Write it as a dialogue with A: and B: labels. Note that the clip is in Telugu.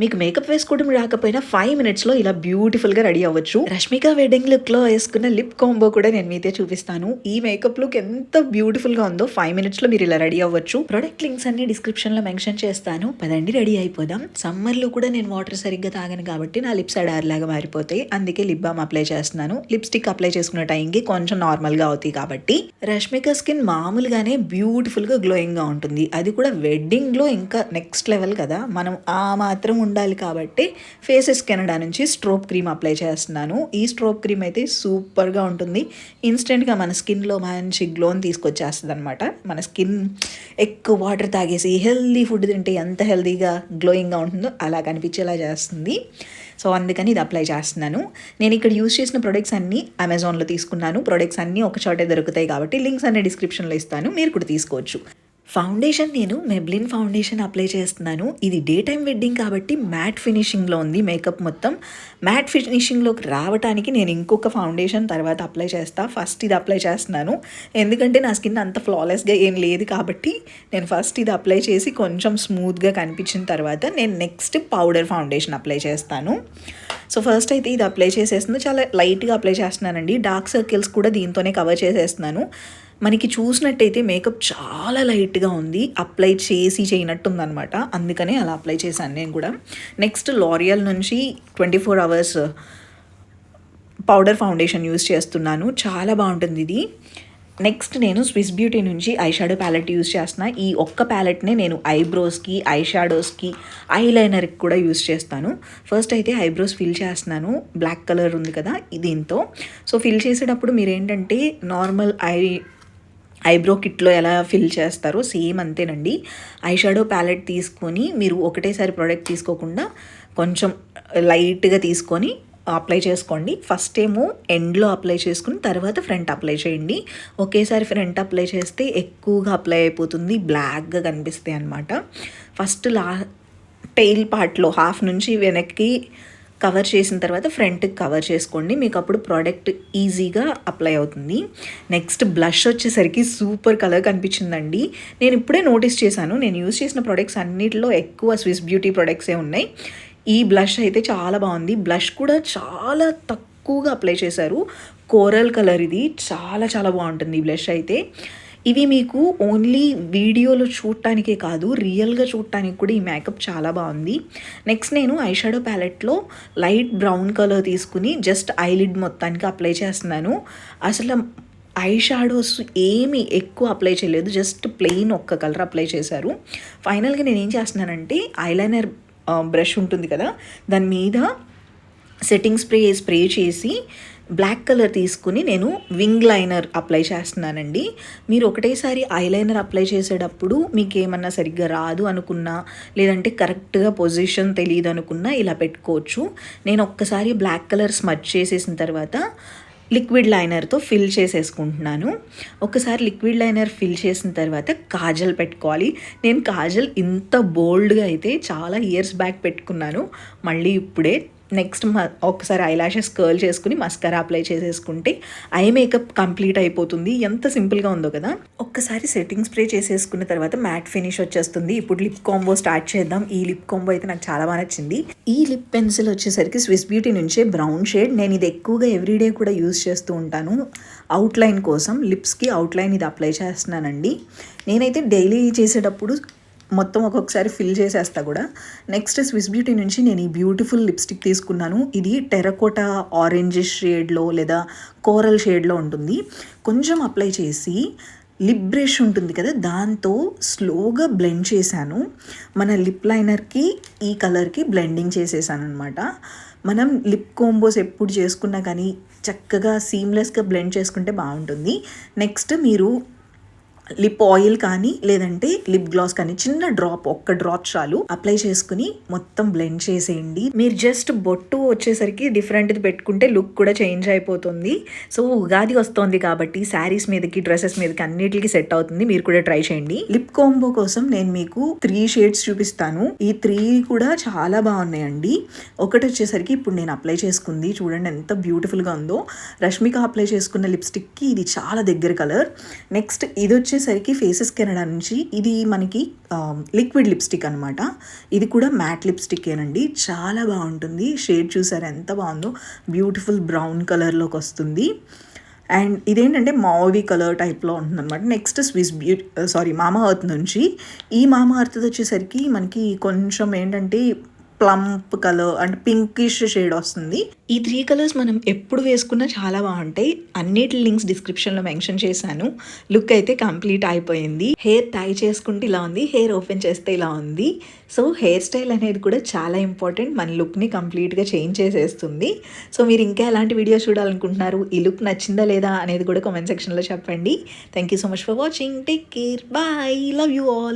A: మీకు మేకప్ వేసుకోవడం రాకపోయినా 5 మినిట్స్‌లో ఇలా బ్యూటిఫుల్‌గా రెడీ అవ్వచ్చు. రష్మిక వెడ్డింగ్ లుక్‌లో ఏసుకున్న లిప్ కాంబో కూడా నేను మీతో చూపిస్తాను. ఈ మేకప్ లుక్ ఎంత బ్యూటిఫుల్‌గా ఉందో 5 మినిట్స్‌లో మీరు ఇలా రెడీ అవ్వచ్చు. ప్రొడక్ట్ లింక్స్ అన్ని డిస్క్రిప్షన్‌లో మెన్షన్ చేస్తాను. పదండి రెడీ అయిపోదాం. సమ్మర్‌లో కూడా నేను వాటర్ సరిగ్గా తాగను కాబట్టి నా లిప్స్ అడార్‌లాగా మారిపోతాయి. అందుకే లిప్ బామ్ అప్లై చేస్తున్నాను. లిప్‌స్టిక్ అప్లై చేసుకున్న టైంకి కొంచెం నార్మల్‌గా అవుతాయి కాబట్టి. రష్మిక స్కిన్ మామూలుగానే బ్యూటిఫుల్‌గా గ్లోయింగ్‌గా ఉంటుంది. అది కూడా వెడ్డింగ్‌లో ఇంకా నెక్స్ట్ లెవెల్ కదా! మనం ఆ మాత్రం ఉండాలి కాబట్టి ఫేసెస్ కెనడా నుంచి స్ట్రోబ్ క్రీమ్ అప్లై చేస్తున్నాను. ఈ స్ట్రోబ్ క్రీమ్ అయితే సూపర్గా ఉంటుంది. ఇన్స్టెంట్గా మన స్కిన్లో మంచి గ్లోని తీసుకొచ్చేస్తుంది అనమాట. మన స్కిన్ ఎక్కువ వాటర్ తాగేసి హెల్దీ ఫుడ్ తింటే ఎంత హెల్దీగా గ్లోయింగ్గా ఉంటుందో అలా కనిపించేలా చేస్తుంది. సో అందుకని ఇది అప్లై చేస్తున్నాను. నేను ఇక్కడ యూస్ చేసిన ప్రొడక్ట్స్ అన్నీ అమెజాన్లో తీసుకున్నాను. ప్రొడక్ట్స్ అన్నీ ఒక చోటే దొరుకుతాయి కాబట్టి లింక్స్ అన్ని డిస్క్రిప్షన్లో ఇస్తాను, మీరు కూడా తీసుకోవచ్చు. ఫౌండేషన్ నేను మెబ్లిన్ ఫౌండేషన్ అప్లై చేస్తున్నాను. ఇది డే టైమ్ వెడ్డింగ్ కాబట్టి మ్యాట్ ఫినిషింగ్లో ఉంది మేకప్ మొత్తం. మ్యాట్ ఫినిషింగ్లోకి రావడానికి నేను ఇంకొక ఫౌండేషన్ తర్వాత అప్లై చేస్తా. ఫస్ట్ ఇది అప్లై చేస్తున్నాను ఎందుకంటే నా స్కిన్ అంత ఫ్లాలెస్గా ఏం లేదు కాబట్టి నేను ఫస్ట్ ఇది అప్లై చేసి కొంచెం స్మూత్గా కనిపించిన తర్వాత నేను నెక్స్ట్ పౌడర్ ఫౌండేషన్ అప్లై చేస్తాను. సో ఫస్ట్ అయితే ఇది అప్లై చేసేస్తుంది, చాలా లైట్గా అప్లై చేస్తున్నానండి. డార్క్ సర్కిల్స్ కూడా దీంతోనే కవర్ చేసేస్తున్నాను. మనకి చూసినట్టయితే మేకప్ చాలా లైట్గా ఉంది, అప్లై చేసి చేయనట్టు ఉందనమాట. అందుకనే అలా అప్లై చేశాను నేను కూడా. నెక్స్ట్ లారియల్ నుంచి 24 అవర్స్ పౌడర్ ఫౌండేషన్ యూస్ చేస్తున్నాను, చాలా బాగుంటుంది ఇది. నెక్స్ట్ నేను స్విస్ బ్యూటీ నుంచి ఐ షాడో ప్యాలెట్ యూస్ చేస్తున్నా. ఈ ఒక్క ప్యాలెట్నే నేను ఐబ్రోస్కి, ఐ షాడోస్కి, ఐ లైనర్కి కూడా యూస్ చేస్తాను. ఫస్ట్ అయితే ఐబ్రోస్ ఫిల్ చేస్తున్నాను. బ్లాక్ కలర్ ఉంది కదా దీంతో. సో ఫిల్ చేసేటప్పుడు మీరు ఏంటంటే నార్మల్ ఐబ్రో కిట్లో ఎలా ఫిల్ చేస్తారో సేమ్ అంతేనండి. ఐ షాడో ప్యాలెట్ తీసుకొని మీరు ఒకటేసారి ప్రోడక్ట్ తీసుకోకుండా కొంచెం లైట్గా తీసుకొని అప్లై చేసుకోండి. ఫస్ట్ ఏమో ఎండ్లో అప్లై చేసుకుని తర్వాత ఫ్రంట్ అప్లై చేయండి. ఒకేసారి ఫ్రంట్ అప్లై చేస్తే ఎక్కువగా అప్లై అయిపోతుంది, బ్లాక్గా కనిపిస్తాయి అన్నమాట. ఫస్ట్ టెయిల్ పార్ట్లో హాఫ్ నుంచి వెనక్కి కవర్ చేసిన తర్వాత ఫ్రంట్కి కవర్ చేసుకోండి, మీకు అప్పుడు ప్రోడక్ట్ ఈజీగా అప్లై అవుతుంది. నెక్స్ట్ బ్లష్ వచ్చేసరికి సూపర్ కలర్ కనిపించిందండి. నేను ఇప్పుడే నోటీస్ చేశాను, నేను యూజ్ చేసిన ప్రోడక్ట్స్ అన్నిటిలో ఎక్కువ స్విస్ బ్యూటీ ప్రోడక్ట్సే ఉన్నాయి. ఈ బ్లష్ అయితే చాలా బాగుంది. బ్లష్ కూడా చాలా తక్కువగా అప్లై చేశారు, కోరల్ కలర్ ఇది, చాలా చాలా బాగుంటుంది ఈ బ్లష్ అయితే. ఇవి మీకు ఓన్లీ వీడియోలో చూడటానికే కాదు, రియల్గా చూడటానికి కూడా ఈ మేకప్ చాలా బాగుంది. నెక్స్ట్ నేను ఐ షాడో ప్యాలెట్లో లైట్ బ్రౌన్ కలర్ తీసుకుని జస్ట్ ఐలిడ్ మొత్తానికి అప్లై చేస్తున్నాను. అసలు ఐ షాడోస్ ఏమి ఎక్కువ అప్లై చేయలేదు, జస్ట్ ప్లెయిన్ ఒక్క కలర్ అప్లై చేశారు. ఫైనల్గా నేను ఏం చేస్తున్నానంటే ఐలైనర్ బ్రష్ ఉంటుంది కదా, దాని మీద సెట్టింగ్ స్ప్రే చేసి బ్లాక్ కలర్ తీసుకుని నేను వింగ్ లైనర్ అప్లై చేస్తున్నానండి. మీరు ఒకటేసారి ఐలైనర్ అప్లై చేసేటప్పుడు మీకు ఏమన్నా సరిగ్గా రాదు అనుకున్నా, లేదంటే కరెక్ట్గా పొజిషన్ తెలియదు అనుకున్నా ఇలా పెట్టుకోవచ్చు. నేను ఒక్కసారి బ్లాక్ కలర్ స్మచ్ చేసేసిన తర్వాత లిక్విడ్ లైనర్తో ఫిల్ చేసేసుకుంటున్నాను. ఒకసారి లిక్విడ్ లైనర్ ఫిల్ చేసిన తర్వాత కాజల్ పెట్టుకోవాలి. నేను కాజల్ ఇంత బోల్డ్గా అయితే చాలా ఇయర్స్ బ్యాక్ పెట్టుకున్నాను, మళ్ళీ ఇప్పుడే. నెక్స్ట్ ఒకసారి ఐలాషెస్ కర్ల్ చేసుకుని మస్కారా అప్లై చేసేసుకుంటే ఐ మేకప్ కంప్లీట్ అయిపోతుంది. ఎంత సింపుల్గా ఉందో కదా. ఒక్కసారి సెట్టింగ్ స్ప్రే చేసేసుకున్న తర్వాత మ్యాట్ ఫినిష్ వచ్చేస్తుంది. ఇప్పుడు లిప్ కాంబో స్టార్ట్ చేద్దాం. ఈ లిప్ కాంబో అయితే నాకు చాలా బాగా నచ్చింది. ఈ లిప్ పెన్సిల్ వచ్చేసరికి స్విస్ బ్యూటీ నుంచే బ్రౌన్ షేడ్. నేను ఇది ఎక్కువగా ఎవ్రీడే కూడా యూస్ చేస్తూ ఉంటాను అవుట్లైన్ కోసం. లిప్స్కి అవుట్లైన్ ఇది అప్లై చేస్తున్నానండి. నేనైతే డైలీ చేసేటప్పుడు మొత్తం ఒక్కొక్కసారి ఫిల్ చేసేస్తా కూడా. నెక్స్ట్ స్విస్ బ్యూటీ నుంచి నేను ఈ బ్యూటిఫుల్ లిప్స్టిక్ తీసుకున్నాను. ఇది టెరకోటా ఆరెంజ్ షేడ్లో లేదా కోరల్ షేడ్లో ఉంటుంది. కొంచెం అప్లై చేసి లిప్ బ్రష్ ఉంటుంది కదా, దాంతో స్లోగా బ్లెండ్ చేశాను. మన లిప్ లైనర్కి ఈ కలర్కి బ్లెండింగ్ చేసేసాను అనమాట. మనం లిప్ కాంబోస్ ఎప్పుడు చేసుకున్నా కానీ చక్కగా సీమ్లెస్గా బ్లెండ్ చేసుకుంటే బాగుంటుంది. నెక్స్ట్ మీరు లిప్ ఆయిల్ కానీ లేదంటే లిప్ గ్లాస్ కానీ చిన్న డ్రాప్, ఒక్క డ్రాప్ చాలు, అప్లై చేసుకుని మొత్తం బ్లెండ్ చేసేయండి. మీరు జస్ట్ బొట్టు వచ్చేసరికి డిఫరెంట్ది పెట్టుకుంటే లుక్ కూడా చేంజ్ అయిపోతుంది. సో ఉగాది వస్తుంది కాబట్టి శారీస్ మీదకి, డ్రెస్సెస్ మీదకి అన్నిటికీ సెట్ అవుతుంది. మీరు కూడా ట్రై చేయండి. లిప్ కాంబో కోసం నేను మీకు 3 షేడ్స్ చూపిస్తాను. ఈ 3 కూడా చాలా బాగున్నాయండి. ఒకటి వచ్చేసరికి ఇప్పుడు నేను అప్లై చేసుకుంది, చూడండి ఎంత బ్యూటిఫుల్గా ఉందో. రష్మిక అప్లై చేసుకున్న లిప్స్టిక్కి ఇది చాలా దగ్గర కలర్. నెక్స్ట్ ఇది వచ్చేసరికి ఫేసెస్ కెనడా నుంచి ఇది మనకి లిక్విడ్ లిప్స్టిక్ అనమాట. ఇది కూడా మ్యాట్ లిప్స్టిక్కేనండి. చాలా బాగుంటుంది. షేడ్ చూసారా ఎంత బాగుందో, బ్యూటిఫుల్ బ్రౌన్ కలర్లోకి వస్తుంది. అండ్ ఇదేంటంటే మావీ కలర్ టైప్లో ఉంటుందన్నమాట. నెక్స్ట్ మామా ఎర్త్ నుంచి. ఈ మామా ఎర్త్ వచ్చేసరికి మనకి కొంచెం ఏంటంటే ప్లంప్ కలర్ అంటే పింకిష్ షేడ్ వస్తుంది. ఈ 3 కలర్స్ మనం ఎప్పుడు వేసుకున్నా చాలా బాగుంటాయి. అన్నిటి లింక్స్ డిస్క్రిప్షన్లో మెన్షన్ చేశాను. లుక్ అయితే కంప్లీట్ అయిపోయింది. హెయిర్ టై చేసుకుంటే ఇలా ఉంది, హెయిర్ ఓపెన్ చేస్తే ఇలా ఉంది. సో హెయిర్ స్టైల్ అనేది కూడా చాలా ఇంపార్టెంట్. మన లుక్ని కంప్లీట్గా చేంజ్ చేసేస్తుంది. సో మీరు ఇంకా ఎలాంటి వీడియో చూడాలనుకుంటున్నారు, ఈ లుక్ నచ్చిందా లేదా అనేది కూడా కామెంట్ సెక్షన్లో చెప్పండి. Thank you so much for watching. Take care. Bye. Love you all.